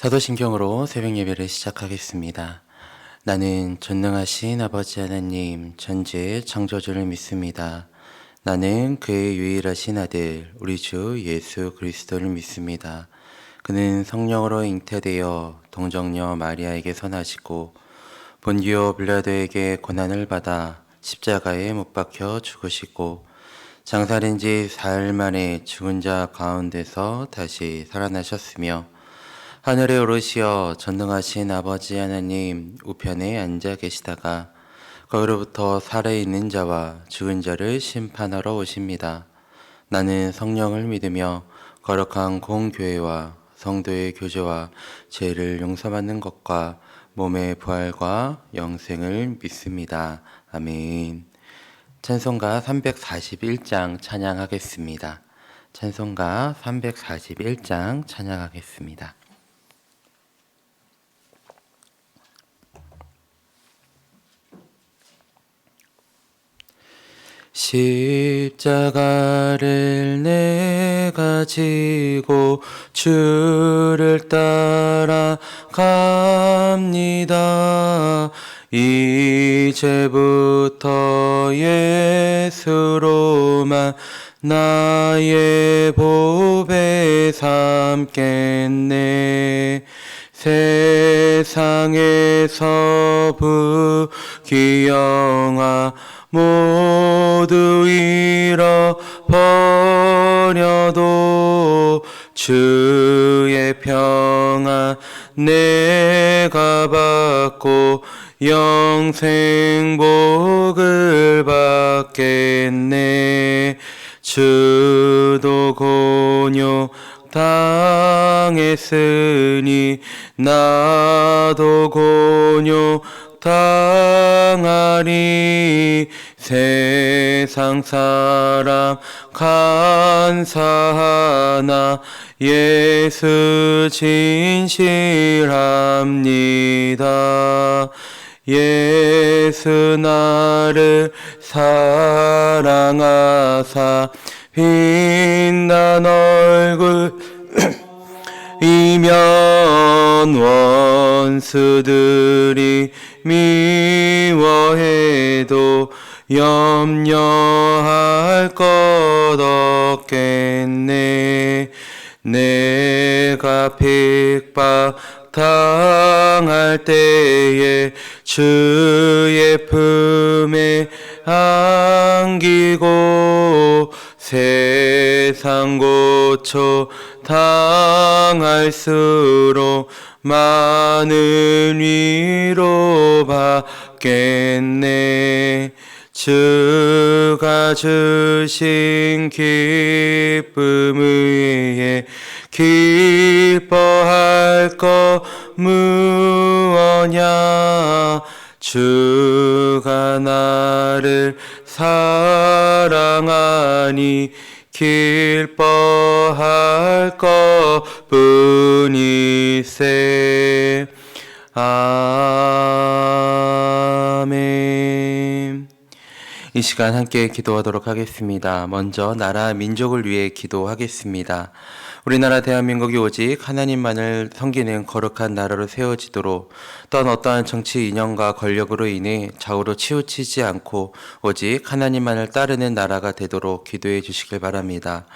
사도신경으로 새벽 예배를 시작하겠습니다. 나는 전능하신 아버지 하나님 전지의 창조주를 믿습니다. 나는 그의 유일하신 아들 우리 주 예수 그리스도를 믿습니다. 그는 성령으로 잉태되어 동정녀 마리아에게 선하시고 본디오 빌라도에게 고난을 받아 십자가에 못 박혀 죽으시고 장사된 지 사흘 만에 죽은 자 가운데서 다시 살아나셨으며 하늘에 오르시어 전능하신 아버지 하나님 우편에 앉아 계시다가 거기로부터 살아있는 자와 죽은 자를 심판하러 오십니다. 나는 성령을 믿으며 거룩한 공교회와 성도의 교제와 죄를 용서받는 것과 몸의 부활과 영생을 믿습니다. 아멘. 찬송가 341장 찬양하겠습니다. 찬송가 341장 찬양하겠습니다. 십자가를 내가 지고 주를 따라 갑니다. 이제부터 예수로만 나의 보배 삼겠네. 세상에서 부귀영화 모두 잃어버려도 주의 평안 내가 받고 영생 복을 받겠네. 주도 곤욕 당했으니 나도 곤욕 당하리. 세상 사람 간사하나 예수 진실합니다. 예수 나를 사랑하사 빛난 얼굴 이면 원수들이 미워해도 염려할 것 없겠네. 내가 핍박 당할 때에 주의 품에 안기고 세상 고초 당할수록 많은 위로 받겠네. 주가 주신 기쁨 위에 기뻐할 것 무엇냐. 주가 나를 사랑하니 기뻐할 것뿐이세. 아멘. 이 시간 함께 기도하도록 하겠습니다. 먼저 나라 민족을 위해 기도하겠습니다. 우리나라 대한민국이 오직 하나님만을 섬기는 거룩한 나라로 세워지도록 또한 어떠한 정치 이념과 권력으로 인해 좌우로 치우치지 않고 오직 하나님만을 따르는 나라가 되도록 기도해 주시길 바랍니다.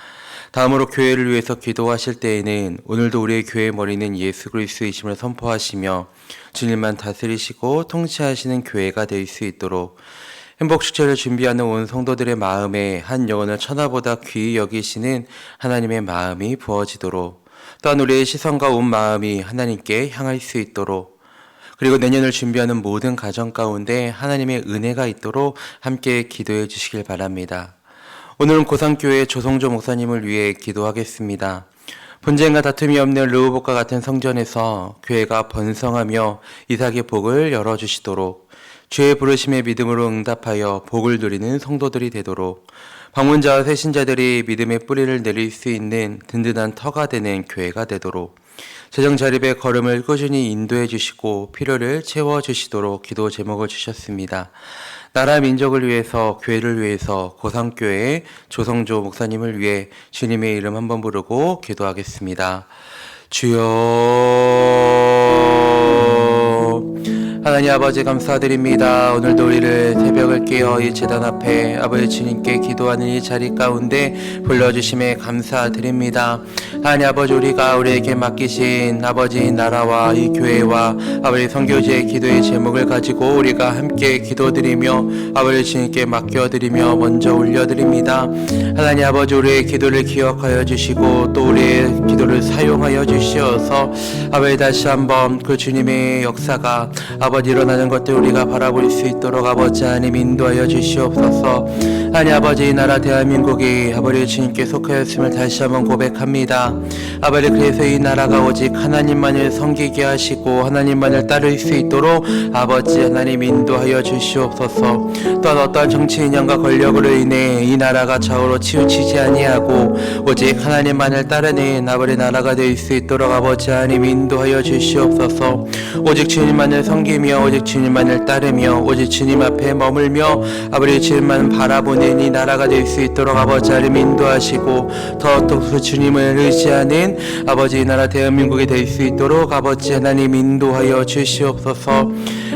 다음으로 교회를 위해서 기도하실 때에는 오늘도 우리의 교회의 머리는 예수 그리스도이심을 선포하시며 주님만 다스리시고 통치하시는 교회가 될 수 있도록 행복 축제를 준비하는 온 성도들의 마음에 한 영혼을 천하보다 귀히 여기시는 하나님의 마음이 부어지도록 또한 우리의 시선과 온 마음이 하나님께 향할 수 있도록 그리고 내년을 준비하는 모든 가정 가운데 하나님의 은혜가 있도록 함께 기도해 주시길 바랍니다. 오늘은 고산교회 조성조 목사님을 위해 기도하겠습니다. 분쟁과 다툼이 없는 르호봇과 같은 성전에서 교회가 번성하며 이삭의 복을 열어주시도록 주의 부르심에 믿음으로 응답하여 복을 누리는 성도들이 되도록 방문자와 새신자들이 믿음의 뿌리를 내릴 수 있는 든든한 터가 되는 교회가 되도록 재정자립의 걸음을 꾸준히 인도해 주시고 필요를 채워주시도록 기도 제목을 주셨습니다. 나라 민족을 위해서 교회를 위해서 고산교회 조성조 목사님을 위해 주님의 이름 한번 부르고 기도하겠습니다. 주여 하나님 아버지 감사드립니다. 오늘도 우리를 새벽을 깨어 이 제단 앞에 아버지 주님께 기도하는 이 자리 가운데 불러주심에 감사드립니다. 하나님 아버지 우리가 우리에게 맡기신 아버지 나라와 이 교회와 아버지 선교지의 기도의 제목을 가지고 우리가 함께 기도드리며 아버지 주님께 맡겨드리며 먼저 올려드립니다. 하나님 아버지 우리의 기도를 기억하여 주시고 또 우리의 기도를 사용하여 주시어서 아버지 다시 한번 그 주님의 역사가 아버지 일어나는 것들 우리가 바라볼 수 있도록 아버지 하나님 인도하여 주시옵소서. 하나님 아버지 이 나라 대한민국이 아버지 주님께 속하였음을 다시 한번 고백합니다. 아버지 그래서 이 나라가 오직 하나님만을 섬기게 하시고 하나님만을 따를 수 있도록 아버지 하나님 인도하여 주시옵소서. 또한 어떠한 정치 인연과 권력으로 인해 이 나라가 좌우로 치우치지 아니하고 오직 하나님만을 따르는 아버지 나라가 될 수 있도록 아버지 하나님 인도하여 주시옵소서. 오직 주님만을 섬기며 오직 주님만을 따르며 오직 주님 앞에 머물며 아버지 주님만 바라보는 이 나라가 될 수 있도록 아버지 하나님 인도하시고 더욱더 그 주님을 의지하는 아버지 이 나라 대한민국이 될 수 있도록 아버지 하나님 인도하여 주시옵소서.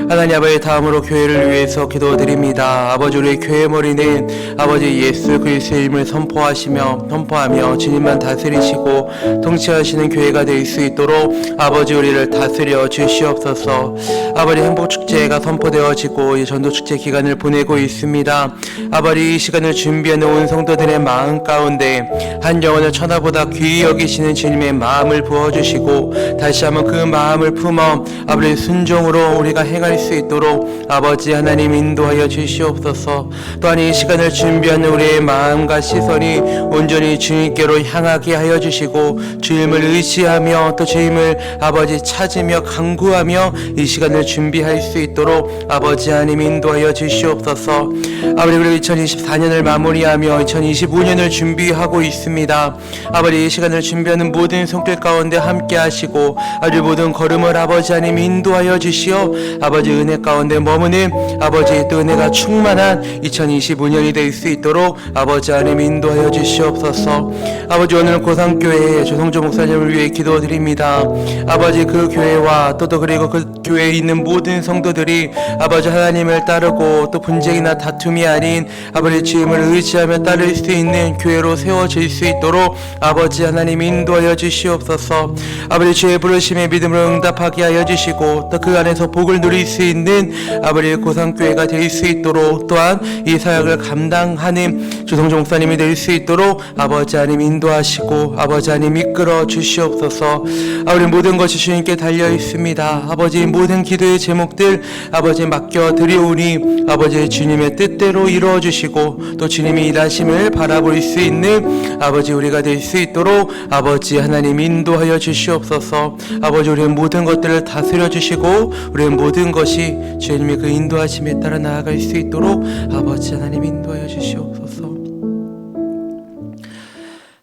하나님 아버지 다음으로 교회를 위해서 기도드립니다. 아버지 우리 교회 머리는 아버지 예수 그리스도의 이름을 선포하며 주님만 다스리시고 통치하시는 교회가 될 수 있도록 아버지 우리를 다스려 주시옵소서. 아버지 행복축제가 선포되어지고 이 전도축제 기간을 보내고 있습니다. 아버지 이 시간을 준비하는 온 성도들의 마음 가운데 한 영혼을 천하보다 귀히 여기시는 주님의 마음을 부어주시고 다시 한번 그 마음을 품어 아버지 순종으로 우리가 행할 수 있도록 아버지 하나님 인도하여 주시옵소서. 또한 이 시간을 준비하는 우리의 마음과 시선이 온전히 주님께로 향하게 하여 주시고 주님을 의지하며 또 주님을 아버지 찾으며 간구하며 이 시간을 준비할 수 있도록 아버지 하나님 인도하여 주시옵소서. 아버지 우리 2024년을 마무리하며 2025년을 준비하고 있습니다. 아버지 이 시간을 준비하는 모든 손길 가운데 함께 하시고 아버지 모든 걸음을 아버지 하나님 인도하여 주시어 아버지 은혜 가운데 머무는 아버지 또 은혜가 충만한 2025년이 될 수 있도록 아버지 하나님 인도하여 주시옵소서. 아버지 오늘 고산교회 조성조 목사님을 위해 기도드립니다. 아버지 그 교회와 또 그리고 그 교회에 있는 모든 성도들이 아버지 하나님을 따르고 또 분쟁이나 다툼이 아닌 아버지 주님을 의지하며 따를 수 있는 교회로 세워질 수 있도록 아버지 하나님 인도하여 주시옵소서. 아버지 주의 부르심에 믿음으로 응답하게 하여 주시고 또 그 안에서 복을 누릴 수 있는 아버지 고산교회가 될 수 있도록 또한 이 사역을 감당하는 조성조 목사님이 될 수 있도록 아버지 하나님 인도하시고 아버지 하나님 이끌어 주시옵소서. 아버지 모든 것이 주님께 달려 있습니다. 아버지 모든 기도의 제목들 아버지 맡겨 드리오니 아버지 주님의 뜻대로 이루어 주시고 또 주님이 일하심을 바라볼 수 있는 아버지 우리가 될 수 있도록 아버지 하나님 인도하여 주시옵소서. 아버지 우리의 모든 것들을 다스려 주시고 우리의 모든 것이 주님의 그 인도하심에 따라 나아갈 수 있도록 아버지 하나님 인도하여 주시옵소서.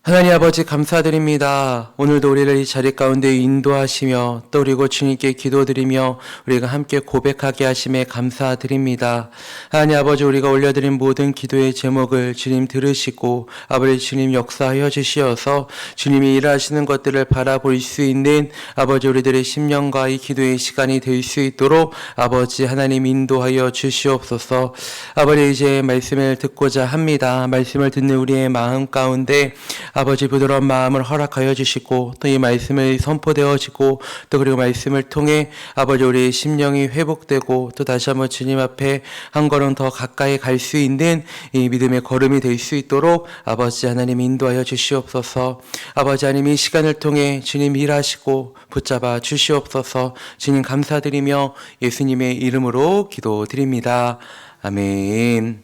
하나님 아버지 감사드립니다. 오늘도 우리를 이 자리 가운데 인도하시며 또 그리고 주님께 기도드리며 우리가 함께 고백하게 하심에 감사드립니다. 하나님 아버지 우리가 올려드린 모든 기도의 제목을 주님 들으시고 아버지 주님 역사하여 주시어서 주님이 일하시는 것들을 바라볼 수 있는 아버지 우리들의 심령과 이 기도의 시간이 될 수 있도록 아버지 하나님 인도하여 주시옵소서. 아버지 이제 말씀을 듣고자 합니다. 말씀을 듣는 우리의 마음 가운데 아버지 부드러운 마음을 허락하여 주시고 또 이 말씀을 선포되어지고 또 그리고 말씀을 통해 아버지 우리의 심령이 회복되고 또 다시 한번 주님 앞에 한 걸음 더 가까이 갈 수 있는 이 믿음의 걸음이 될 수 있도록 아버지 하나님 인도하여 주시옵소서. 아버지 하나님 이 시간을 통해 주님 일하시고 붙잡아 주시옵소서. 주님 감사드리며 예수님의 이름으로 기도드립니다. 아멘.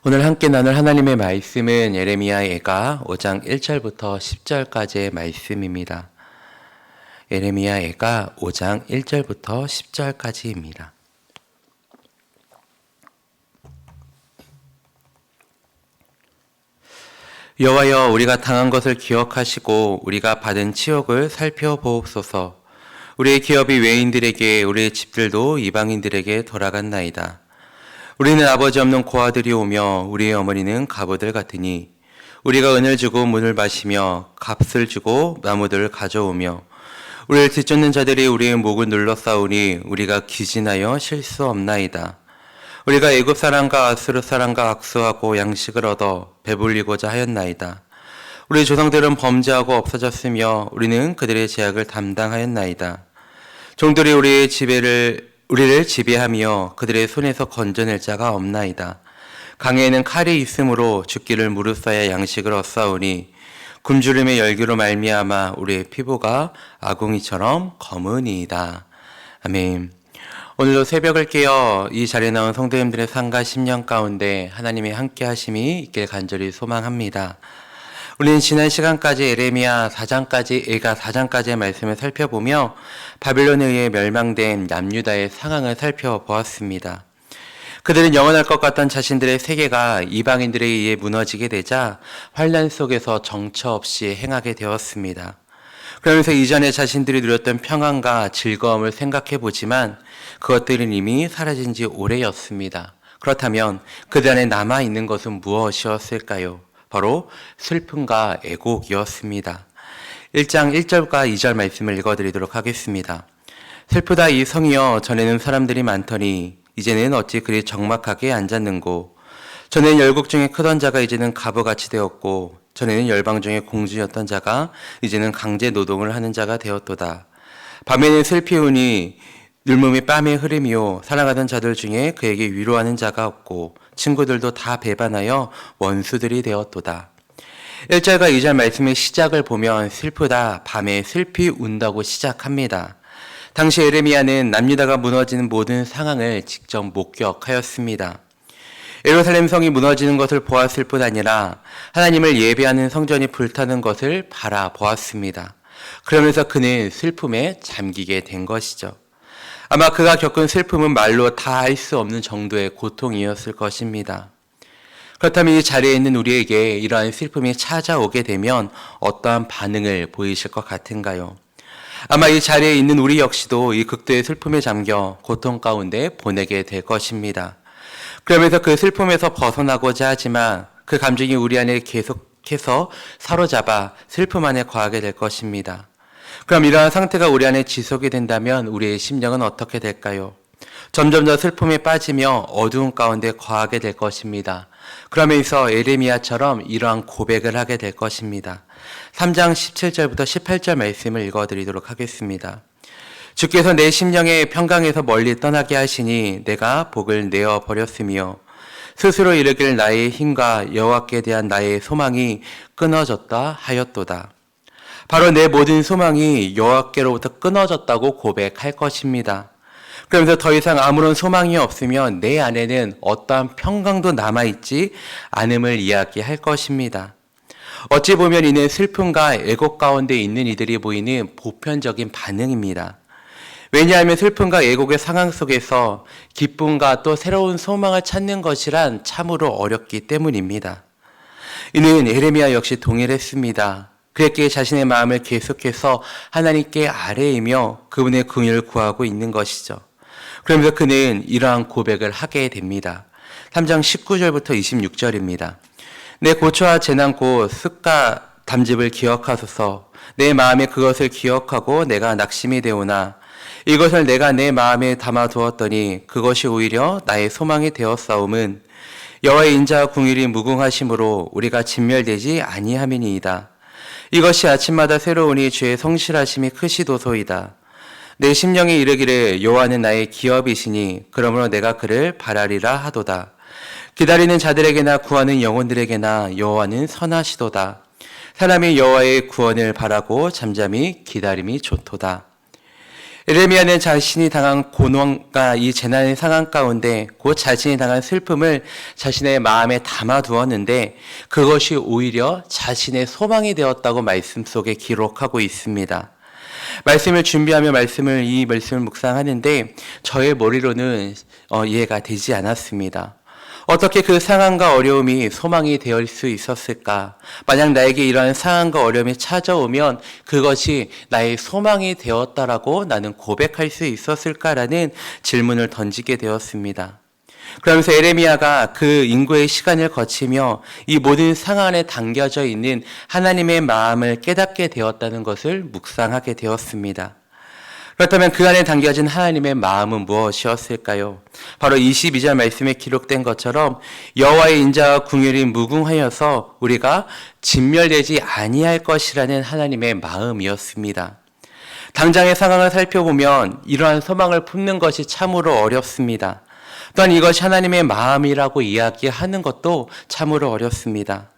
오늘 함께 나눌 하나님의 말씀은 예레미야애가 5장 1절부터 10절까지의 말씀입니다. 예레미야애가 5장 1절부터 10절까지입니다. 여호와여 우리가 당한 것을 기억하시고 우리가 받은 치욕을 살펴보옵소서. 우리의 기업이 외인들에게 우리의 집들도 이방인들에게 돌아갔나이다. 우리는 아버지 없는 고아들이 오며 우리의 어머니는 가부들 같으니 우리가 은을 주고 물을 마시며 값을 주고 나무들을 가져오며 우리를 뒤쫓는 자들이 우리의 목을 눌러싸우니 우리가 기진하여 쉴 수 없나이다. 우리가 애굽 사람과 아수르 사람과 악수하고 양식을 얻어 배불리고자 하였나이다. 우리 조상들은 범죄하고 없어졌으며 우리는 그들의 죄악을 담당하였나이다. 종들이 우리를 지배하며 그들의 손에서 건져낼 자가 없나이다. 강에는 칼이 있으므로 죽기를 무릅써야 양식을 얻사오니 굶주림의 열기로 말미암아 우리의 피부가 아궁이처럼 검으니이다. 아멘. 오늘도 새벽을 깨어 이 자리에 나온 성도님들의 삶과 심령 가운데 하나님의 함께 하심이 있길 간절히 소망합니다. 우리는 지난 시간까지 에레미야 4장까지의 말씀을 살펴보며 바빌론에 의해 멸망된 남유다의 상황을 살펴보았습니다. 그들은 영원할 것 같던 자신들의 세계가 이방인들에 의해 무너지게 되자 환난 속에서 정처 없이 행하게 되었습니다. 그러면서 이전에 자신들이 누렸던 평안과 즐거움을 생각해 보지만 그것들은 이미 사라진 지 오래였습니다. 그렇다면 그들 안에 남아있는 것은 무엇이었을까요? 바로 슬픔과 애곡이었습니다. 1장 1절과 2절 말씀을 읽어드리도록 하겠습니다. 슬프다 이 성이여 전에는 사람들이 많더니 이제는 어찌 그리 적막하게 앉았는고 전에는 열국 중에 크던 자가 이제는 가부같이 되었고 전에는 열방 중에 공주였던 자가 이제는 강제 노동을 하는 자가 되었도다. 밤에는 슬피우니 눈물이 뺨에 흐름이요 사랑하던 자들 중에 그에게 위로하는 자가 없고 친구들도 다 배반하여 원수들이 되었도다. 1절과 2절 말씀의 시작을 보면 슬프다 밤에 슬피 운다고 시작합니다. 당시 에레미야는 남유다가 무너지는 모든 상황을 직접 목격하였습니다. 예루살렘 성이 무너지는 것을 보았을 뿐 아니라 하나님을 예배하는 성전이 불타는 것을 바라보았습니다. 그러면서 그는 슬픔에 잠기게 된 것이죠. 아마 그가 겪은 슬픔은 말로 다 할 수 없는 정도의 고통이었을 것입니다. 그렇다면 이 자리에 있는 우리에게 이러한 슬픔이 찾아오게 되면 어떠한 반응을 보이실 것 같은가요? 아마 이 자리에 있는 우리 역시도 이 극도의 슬픔에 잠겨 고통 가운데 보내게 될 것입니다. 그러면서 그 슬픔에서 벗어나고자 하지만 그 감정이 우리 안에 계속해서 사로잡아 슬픔 안에 거하게 될 것입니다. 그럼 이러한 상태가 우리 안에 지속이 된다면 우리의 심령은 어떻게 될까요? 점점 더 슬픔에 빠지며 어두운 가운데 거하게 될 것입니다. 그러면서 에레미야처럼 이러한 고백을 하게 될 것입니다. 3장 17절부터 18절 말씀을 읽어드리도록 하겠습니다. 주께서 내 심령의 평강에서 멀리 떠나게 하시니 내가 복을 내어버렸으며 스스로 이르길 나의 힘과 여호와께 대한 나의 소망이 끊어졌다 하였도다. 바로 내 모든 소망이 여호와께로부터 끊어졌다고 고백할 것입니다. 그러면서 더 이상 아무런 소망이 없으면 내 안에는 어떠한 평강도 남아있지 않음을 이야기할 것입니다. 어찌 보면 이는 슬픔과 애곡 가운데 있는 이들이 보이는 보편적인 반응입니다. 왜냐하면 슬픔과 애곡의 상황 속에서 기쁨과 또 새로운 소망을 찾는 것이란 참으로 어렵기 때문입니다. 이는 에레미야 역시 동일했습니다. 그랬기에 자신의 마음을 계속해서 하나님께 아뢰이며 그분의 긍휼을 구하고 있는 것이죠. 그러면서 그는 이러한 고백을 하게 됩니다. 3장 19절부터 26절입니다. 내 고초와 재난 곧 습과 담즙을 기억하소서. 내 마음에 그것을 기억하고 내가 낙심이 되오나 이것을 내가 내 마음에 담아두었더니 그것이 오히려 나의 소망이 되었사옴은 여호와의 인자와 궁일이 무궁하심으로 우리가 진멸되지 아니함이니이다. 이것이 아침마다 새로우니 주의 성실하심이 크시도소이다. 내 심령이 이르기를 여호와는 나의 기업이시니 그러므로 내가 그를 바라리라 하도다. 기다리는 자들에게나 구하는 영혼들에게나 여호와는 선하시도다. 사람이 여호와의 구원을 바라고 잠잠히 기다림이 좋도다. 에레미야는 자신이 당한 고난과 이 재난의 상황 가운데 곧 자신이 당한 슬픔을 자신의 마음에 담아두었는데 그것이 오히려 자신의 소망이 되었다고 말씀 속에 기록하고 있습니다. 말씀을 준비하며 이 말씀을 묵상하는데 저의 머리로는 이해가 되지 않았습니다. 어떻게 그 상황과 어려움이 소망이 될 수 있었을까? 만약 나에게 이러한 상황과 어려움이 찾아오면 그것이 나의 소망이 되었다라고 나는 고백할 수 있었을까라는 질문을 던지게 되었습니다. 그러면서 에레미야가 그 인고의 시간을 거치며 이 모든 상황 안에 담겨져 있는 하나님의 마음을 깨닫게 되었다는 것을 묵상하게 되었습니다. 그렇다면 그 안에 담겨진 하나님의 마음은 무엇이었을까요? 바로 22절 말씀에 기록된 것처럼 여호와의 인자와 궁율이 무궁하여서 우리가 진멸되지 아니할 것이라는 하나님의 마음이었습니다. 당장의 상황을 살펴보면 이러한 소망을 품는 것이 참으로 어렵습니다. 또한 이것이 하나님의 마음이라고 이야기하는 것도 참으로 어렵습니다.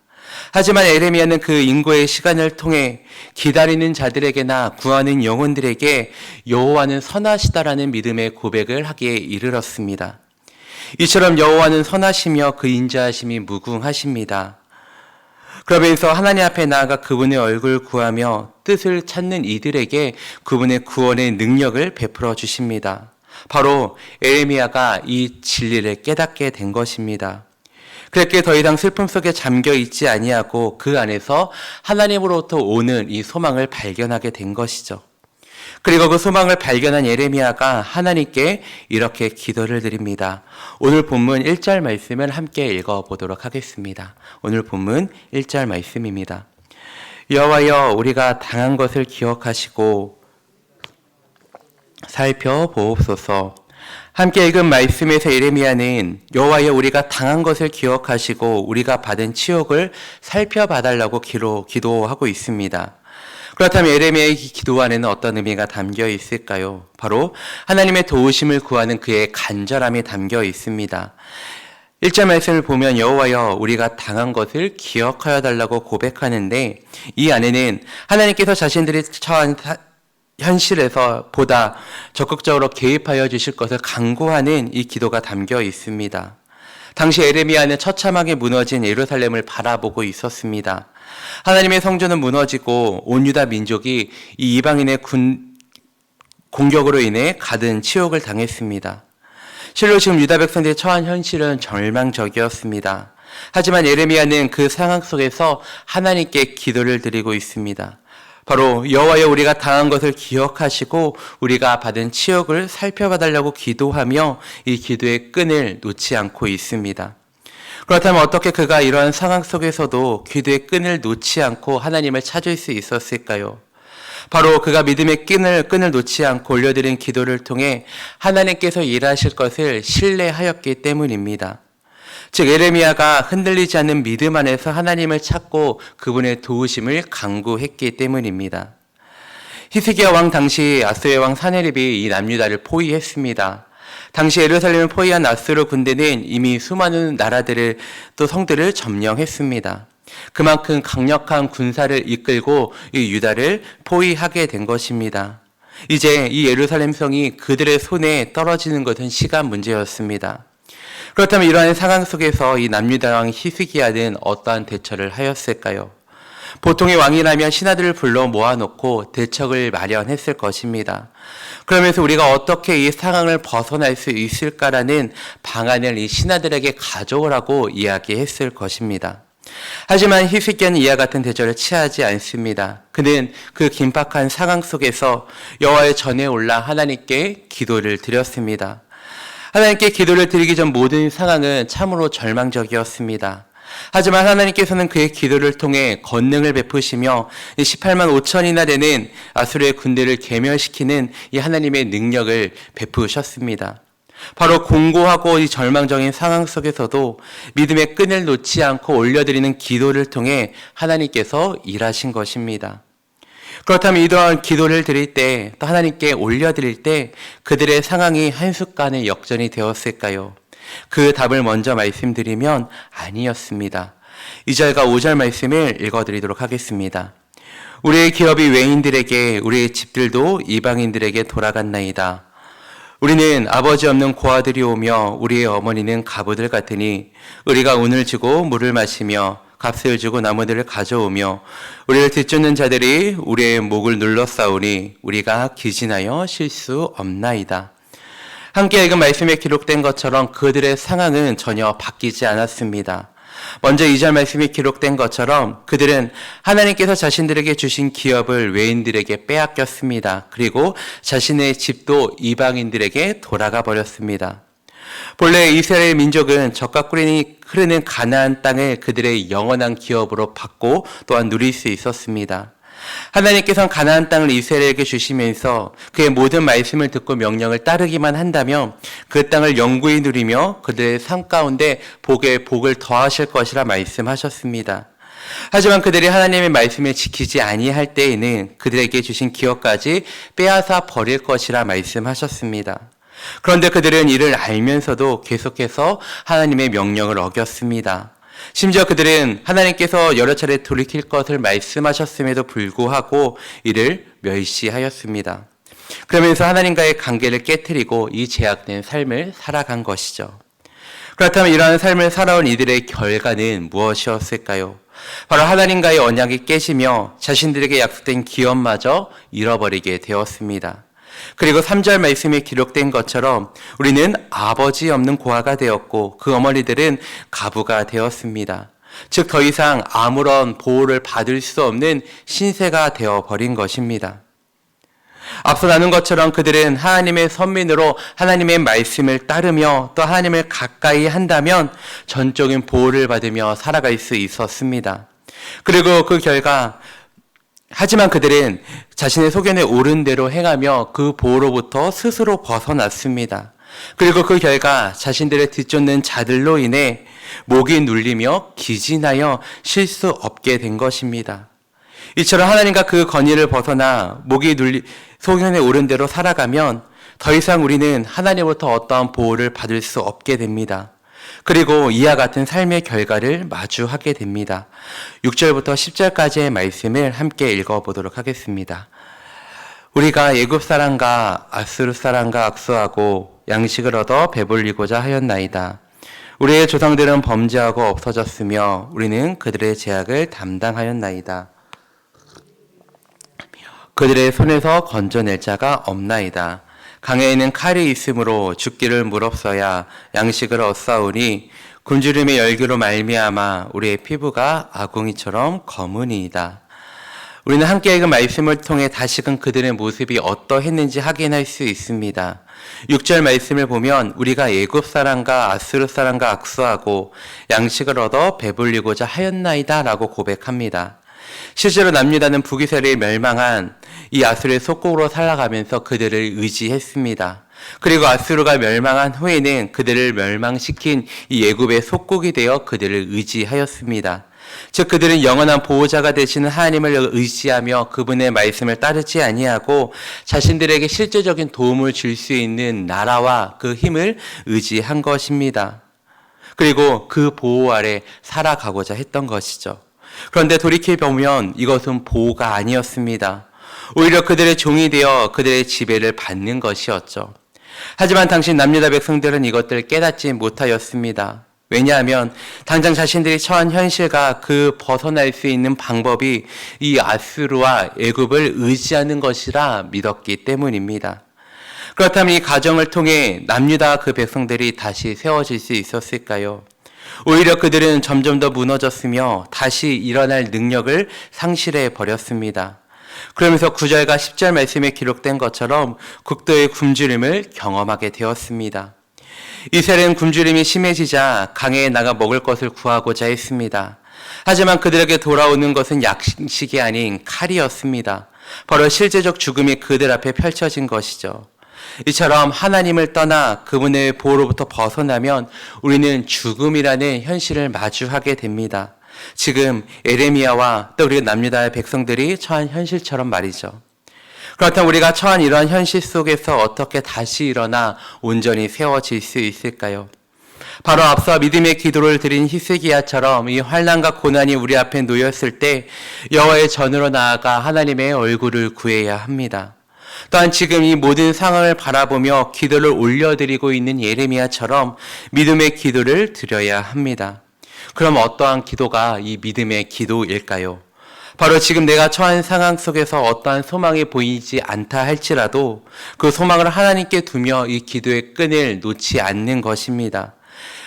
하지만 에레미야는 그 인고의 시간을 통해 기다리는 자들에게나 구하는 영혼들에게 여호와는 선하시다라는 믿음의 고백을 하기에 이르렀습니다. 이처럼 여호와는 선하시며 그 인자하심이 무궁하십니다. 그러면서 하나님 앞에 나아가 그분의 얼굴 구하며 뜻을 찾는 이들에게 그분의 구원의 능력을 베풀어 주십니다. 바로 에레미야가 이 진리를 깨닫게 된 것입니다. 그렇게 더 이상 슬픔 속에 잠겨 있지 아니하고 그 안에서 하나님으로부터 오는 이 소망을 발견하게 된 것이죠. 그리고 그 소망을 발견한 예레미야가 하나님께 이렇게 기도를 드립니다. 오늘 본문 1절 말씀을 함께 읽어보도록 하겠습니다. 오늘 본문 1절 말씀입니다. 여호와여, 우리가 당한 것을 기억하시고 살펴보옵소서. 함께 읽은 말씀에서 예레미야는 여호와여, 우리가 당한 것을 기억하시고 우리가 받은 치욕을 살펴봐달라고 기도하고 있습니다. 그렇다면 예레미야의 기도 안에는 어떤 의미가 담겨 있을까요? 바로 하나님의 도우심을 구하는 그의 간절함이 담겨 있습니다. 1절 말씀을 보면 여호와여, 우리가 당한 것을 기억하여 달라고 고백하는데 이 안에는 하나님께서 자신들이 처한 현실에서 보다 적극적으로 개입하여 주실 것을 간구하는 이 기도가 담겨 있습니다. 당시 에레미야는 처참하게 무너진 예루살렘을 바라보고 있었습니다. 하나님의 성전은 무너지고 온 유다 민족이 이 이방인의 공격으로 인해 가든 치욕을 당했습니다. 실로 지금 유다 백성들이 처한 현실은 절망적이었습니다. 하지만 예레미야는 그 상황 속에서 하나님께 기도를 드리고 있습니다. 바로 여호와여, 우리가 당한 것을 기억하시고 우리가 받은 치욕을 살펴봐달라고 기도하며 이 기도의 끈을 놓지 않고 있습니다. 그렇다면 어떻게 그가 이러한 상황 속에서도 기도의 끈을 놓지 않고 하나님을 찾을 수 있었을까요? 바로 그가 믿음의 끈을 놓지 않고 올려드린 기도를 통해 하나님께서 일하실 것을 신뢰하였기 때문입니다. 즉 예레미야가 흔들리지 않는 믿음 안에서 하나님을 찾고 그분의 도우심을 간구했기 때문입니다. 히스기야 왕 당시 아수르 왕 사네립이 이 남유다를 포위했습니다. 당시 예루살렘을 포위한 아수르 군대는 이미 수많은 나라들을 또 성들을 점령했습니다. 그만큼 강력한 군사를 이끌고 이 유다를 포위하게 된 것입니다. 이제 이 예루살렘 성이 그들의 손에 떨어지는 것은 시간 문제였습니다. 그렇다면 이러한 상황 속에서 이 남유다 왕 히스기야는 어떠한 대처를 하였을까요? 보통의 왕이라면 신하들을 불러 모아놓고 대책을 마련했을 것입니다. 그러면서 우리가 어떻게 이 상황을 벗어날 수 있을까라는 방안을 이 신하들에게 가져오라고 이야기했을 것입니다. 하지만 히스기야는 이와 같은 대처를 취하지 않습니다. 그는 그 긴박한 상황 속에서 여호와의 전에 올라 하나님께 기도를 드렸습니다. 하나님께 기도를 드리기 전 모든 상황은 참으로 절망적이었습니다. 하지만 하나님께서는 그의 기도를 통해 권능을 베푸시며 18만 5천이나 되는 아수르의 군대를 괴멸시키는 이 하나님의 능력을 베푸셨습니다. 바로 공고하고 이 절망적인 상황 속에서도 믿음의 끈을 놓지 않고 올려드리는 기도를 통해 하나님께서 일하신 것입니다. 그렇다면 이러한 기도를 드릴 때, 또 하나님께 올려드릴 때 그들의 상황이 한순간에 역전이 되었을까요? 그 답을 먼저 말씀드리면 아니었습니다. 2절과 5절 말씀을 읽어드리도록 하겠습니다. 우리의 기업이 외인들에게, 우리의 집들도 이방인들에게 돌아갔나이다. 우리는 아버지 없는 고아들이 오며 우리의 어머니는 가부들 같으니 우리가 운을 주고 물을 마시며 값을 주고 나무들을 가져오며 우리를 뒤쫓는 자들이 우리의 목을 눌러싸우니 우리가 기진하여 쉴 수 없나이다. 함께 읽은 말씀에 기록된 것처럼 그들의 상황은 전혀 바뀌지 않았습니다. 먼저 2절 말씀이 기록된 것처럼 그들은 하나님께서 자신들에게 주신 기업을 외인들에게 빼앗겼습니다. 그리고 자신의 집도 이방인들에게 돌아가 버렸습니다. 본래 이스라엘 민족은 젖과 꿀이 흐르는 가나안 땅을 그들의 영원한 기업으로 받고 또한 누릴 수 있었습니다. 하나님께서는 가나안 땅을 이스라엘에게 주시면서 그의 모든 말씀을 듣고 명령을 따르기만 한다면 그 땅을 영구히 누리며 그들의 삶 가운데 복을 더하실 것이라 말씀하셨습니다. 하지만 그들이 하나님의 말씀을 지키지 아니할 때에는 그들에게 주신 기업까지 빼앗아 버릴 것이라 말씀하셨습니다. 그런데 그들은 이를 알면서도 계속해서 하나님의 명령을 어겼습니다. 심지어 그들은 하나님께서 여러 차례 돌이킬 것을 말씀하셨음에도 불구하고 이를 멸시하였습니다. 그러면서 하나님과의 관계를 깨트리고 이 제약된 삶을 살아간 것이죠. 그렇다면 이러한 삶을 살아온 이들의 결과는 무엇이었을까요? 바로 하나님과의 언약이 깨지며 자신들에게 약속된 기업마저 잃어버리게 되었습니다. 그리고 3절 말씀에 기록된 것처럼 우리는 아버지 없는 고아가 되었고 그 어머니들은 가부가 되었습니다. 즉 더 이상 아무런 보호를 받을 수 없는 신세가 되어버린 것입니다. 앞서 나눈 것처럼 그들은 하나님의 선민으로 하나님의 말씀을 따르며 또 하나님을 가까이 한다면 전적인 보호를 받으며 살아갈 수 있었습니다. 그리고 그 결과 하지만 그들은 자신의 소견에 옳은 대로 행하며 그 보호로부터 스스로 벗어났습니다. 그리고 그 결과 자신들의 뒤쫓는 자들로 인해 목이 눌리며 기진하여 쉴 수 없게 된 것입니다. 이처럼 하나님과 그 건의를 벗어나 소견에 옳은 대로 살아가면 더 이상 우리는 하나님으로부터 어떠한 보호를 받을 수 없게 됩니다. 그리고 이와 같은 삶의 결과를 마주하게 됩니다. 6절부터 10절까지의 말씀을 함께 읽어보도록 하겠습니다. 우리가 애굽 사람과 아수르 사람과 악수하고 양식을 얻어 배불리고자 하였나이다. 우리의 조상들은 범죄하고 없어졌으며 우리는 그들의 죄악을 담당하였나이다. 그들의 손에서 건져낼 자가 없나이다. 강에는 칼이 있으므로 죽기를 무릅써야 양식을 얻사오니 굶주림의 열기로 말미암아 우리의 피부가 아궁이처럼 검으니이다. 우리는 함께 읽은 말씀을 통해 다시금 그들의 모습이 어떠했는지 확인할 수 있습니다. 6절 말씀을 보면 우리가 애굽 사람과 아수르 사람과 악수하고 양식을 얻어 배불리고자 하였나이다 라고 고백합니다. 실제로 남유다는 북이스라엘이 멸망한 이 아수르의 속국으로 살아가면서 그들을 의지했습니다. 그리고 아수르가 멸망한 후에는 그들을 멸망시킨 이 애굽의 속국이 되어 그들을 의지하였습니다. 즉 그들은 영원한 보호자가 되시는 하나님을 의지하며 그분의 말씀을 따르지 아니하고 자신들에게 실제적인 도움을 줄 수 있는 나라와 그 힘을 의지한 것입니다. 그리고 그 보호 아래 살아가고자 했던 것이죠. 그런데 돌이켜보면 이것은 보호가 아니었습니다. 오히려 그들의 종이 되어 그들의 지배를 받는 것이었죠. 하지만 당시 남유다 백성들은 이것들을 깨닫지 못하였습니다. 왜냐하면 당장 자신들이 처한 현실과 그 벗어날 수 있는 방법이 이 아수르와 애굽을 의지하는 것이라 믿었기 때문입니다. 그렇다면 이 과정을 통해 남유다와 그 백성들이 다시 세워질 수 있었을까요? 오히려 그들은 점점 더 무너졌으며 다시 일어날 능력을 상실해 버렸습니다. 그러면서 9절과 10절 말씀에 기록된 것처럼 국도의 굶주림을 경험하게 되었습니다. 이스라엘은 굶주림이 심해지자 강에 나가 먹을 것을 구하고자 했습니다. 하지만 그들에게 돌아오는 것은 양식이 아닌 칼이었습니다. 바로 실제적 죽음이 그들 앞에 펼쳐진 것이죠. 이처럼 하나님을 떠나 그분의 보호로부터 벗어나면 우리는 죽음이라는 현실을 마주하게 됩니다. 지금 에레미야와 또 우리 남유다의 백성들이 처한 현실처럼 말이죠. 그렇다면 우리가 처한 이러한 현실 속에서 어떻게 다시 일어나 온전히 세워질 수 있을까요? 바로 앞서 믿음의 기도를 드린 히스기야처럼 이 환난과 고난이 우리 앞에 놓였을 때 여호와의 전으로 나아가 하나님의 얼굴을 구해야 합니다. 또한 지금 이 모든 상황을 바라보며 기도를 올려드리고 있는 예레미야처럼 믿음의 기도를 드려야 합니다. 그럼 어떠한 기도가 이 믿음의 기도일까요? 바로 지금 내가 처한 상황 속에서 어떠한 소망이 보이지 않다 할지라도 그 소망을 하나님께 두며 이 기도의 끈을 놓지 않는 것입니다.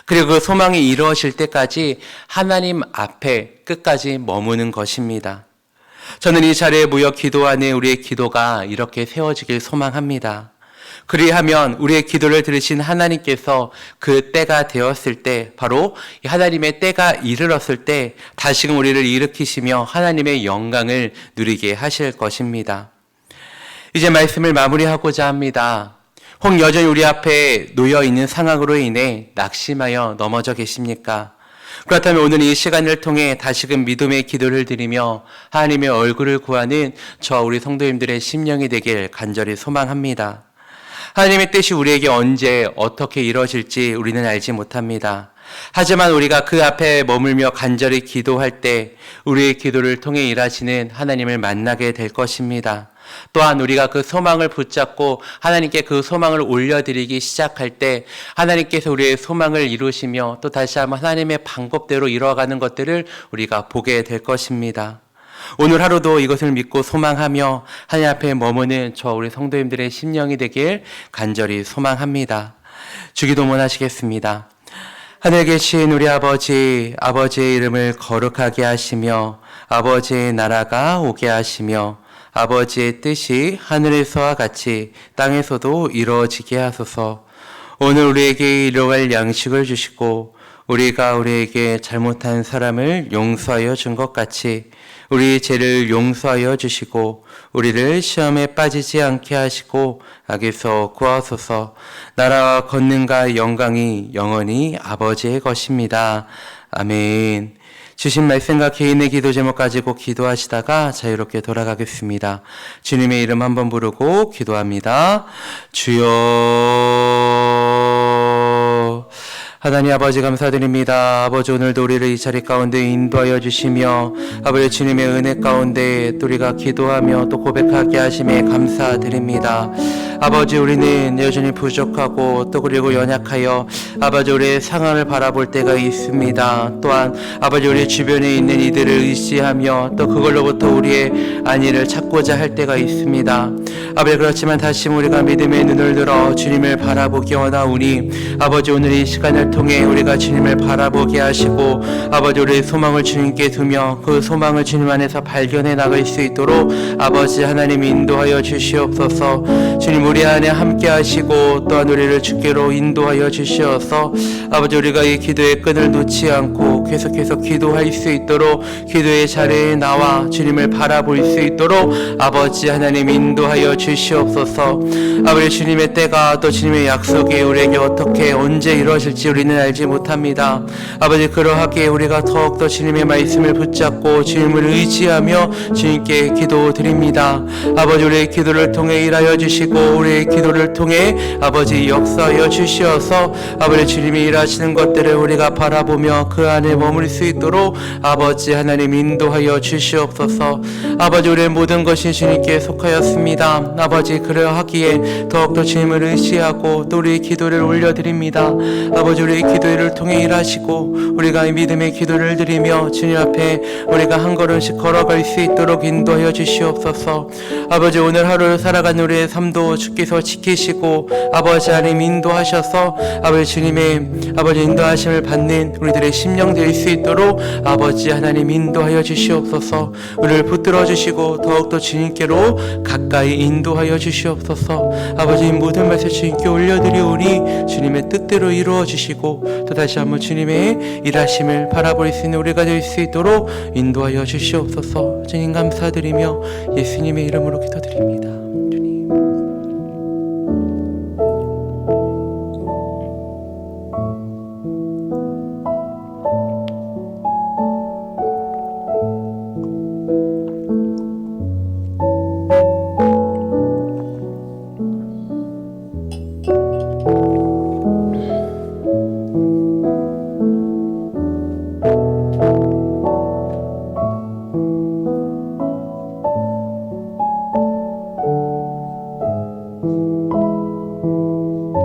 그리고 그 소망이 이루어질 때까지 하나님 앞에 끝까지 머무는 것입니다. 저는 이 자리에 모여 기도하는 우리의 기도가 이렇게 세워지길 소망합니다. 그리하면 우리의 기도를 들으신 하나님께서 그 때가 되었을 때, 바로 하나님의 때가 이르렀을 때 다시금 우리를 일으키시며 하나님의 영광을 누리게 하실 것입니다. 이제 말씀을 마무리하고자 합니다. 혹 여전히 우리 앞에 놓여 있는 상황으로 인해 낙심하여 넘어져 계십니까? 그렇다면 오늘 이 시간을 통해 다시금 믿음의 기도를 드리며 하나님의 얼굴을 구하는 저와 우리 성도님들의 심령이 되길 간절히 소망합니다. 하나님의 뜻이 우리에게 언제 어떻게 이루어질지 우리는 알지 못합니다. 하지만 우리가 그 앞에 머물며 간절히 기도할 때 우리의 기도를 통해 일하시는 하나님을 만나게 될 것입니다. 또한 우리가 그 소망을 붙잡고 하나님께 그 소망을 올려드리기 시작할 때 하나님께서 우리의 소망을 이루시며 또 다시 한번 하나님의 방법대로 이루어가는 것들을 우리가 보게 될 것입니다. 오늘 하루도 이것을 믿고 소망하며 하나님 앞에 머무는 저 우리 성도님들의 심령이 되길 간절히 소망합니다. 주기도문 하시겠습니다. 하늘에 계신 우리 아버지, 아버지의 이름을 거룩하게 하시며 아버지의 나라가 오게 하시며 아버지의 뜻이 하늘에서와 같이 땅에서도 이루어지게 하소서. 오늘 우리에게 일용할 양식을 주시고 우리가 우리에게 잘못한 사람을 용서하여 준 것 같이 우리 죄를 용서하여 주시고 우리를 시험에 빠지지 않게 하시고 악에서 구하소서. 나라와 권능과 영광이 영원히 아버지의 것입니다. 아멘. 주신 말씀과 개인의 기도 제목 가지고 기도하시다가 자유롭게 돌아가겠습니다. 주님의 이름 한번 부르고 기도합니다. 주여. 하나님 아버지 감사드립니다. 아버지 오늘도 우리를 이 자리 가운데 인도하여 주시며 아버지 주님의 은혜 가운데 또 우리가 기도하며 또 고백하게 하심에 감사드립니다. 아버지 우리는 여전히 부족하고 또 그리고 연약하여 아버지 우리의 상황을 바라볼 때가 있습니다. 또한 아버지 우리 주변에 있는 이들을 의지하며 또 그걸로부터 우리의 안위를 찾고자 할 때가 있습니다. 아버지 그렇지만 다시 우리가 믿음의 눈을 들어 주님을 바라보기 원하오니 아버지 오늘 이 시간을 통해 우리가 주님을 바라보게 하시고 아버지 우리의 소망을 주님께 두며 그 소망을 주님 안에서 발견해 나갈 수 있도록 아버지 하나님 인도하여 주시옵소서. 주님 우리 안에 함께 하시고 또한 우리를 주께로 인도하여 주시어서 아버지 우리가 이 기도의 끈을 놓지 않고 계속해서 기도할 수 있도록 기도의 자리에 나와 주님을 바라볼 수 있도록 아버지 하나님 인도하여 주시옵소서. 아버지 주님의 때가 또 주님의 약속이 우리에게 어떻게 언제 이루어질지 우리는 알지 못합니다. 아버지 그러하기에 우리가 더욱더 주님의 말씀을 붙잡고 주님을 의지하며 주님께 기도드립니다. 아버지 우리의 기도를 통해 일하여 주시고 우리의 기도를 통해 아버지 역사하여 주시어서 아버지 주님이 일하시는 것들을 우리가 바라보며 그 안에 머물 수 있도록 아버지 하나님 인도하여 주시옵소서. 아버지 우리의 모든 것이 주님께 속하였습니다. 아버지 그러하기에 더욱더 주님을 의지하고 또 우리의 기도를 올려드립니다. 아버지 우리의 기도를 통해 일하시고 우리가 믿음의 기도를 드리며 주님 앞에 우리가 한 걸음씩 걸어갈 수 있도록 인도하여 주시옵소서. 아버지 오늘 하루를 살아가는 우리의 삶도 주께서 지키시고 아버지 하나님 인도하셔서 아버지 주님의 아버지 인도하심을 받는 우리들의 심령 될 수 있도록 아버지 하나님 인도하여 주시옵소서. 우리를 붙들어 주시고 더욱더 주님께로 가까이 인도하여 주시옵소서. 아버지 모든 말씀 주님께 올려드리오니 주님의 뜻대로 이루어 주시고 또 다시 한번 주님의 일하심을 바라볼 수 있는 우리가 될 수 있도록 인도하여 주시옵소서. 주님 감사드리며 예수님의 이름으로 기도드립니다.